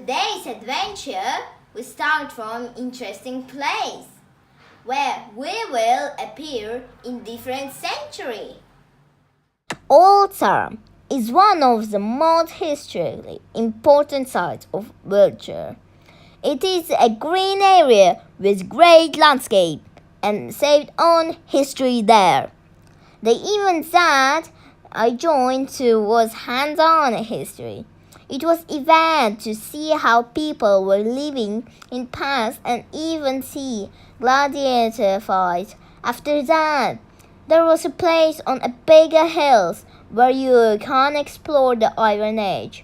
today's adventure, we start from interesting place where we will appear in different century. Old Sarum is one of the most historically important sites of Wiltshire. It is a green area with great landscape and saved on history there. The event that I joined to was hands-on history. It was event to see how people were living in past and even see gladiator fights. After that, there was a place on a bigger hills where you can explore the Iron Age,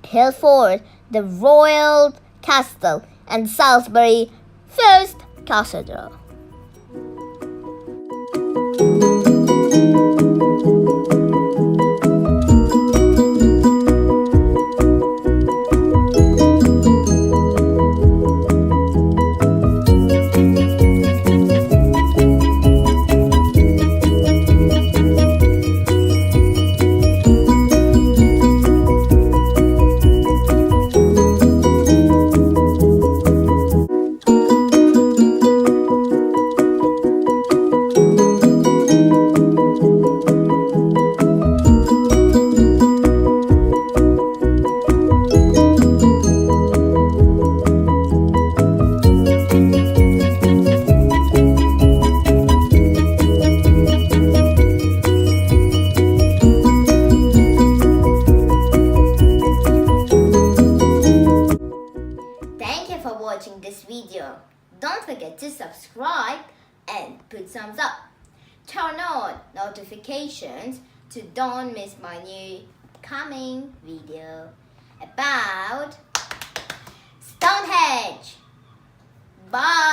Hillfort, the Royal Castle, and Salisbury First Cathedral. Thank you for watching this video. Don't forget to subscribe and put thumbs up. Turn on notifications to don't miss my new coming video about Stonehenge. Bye.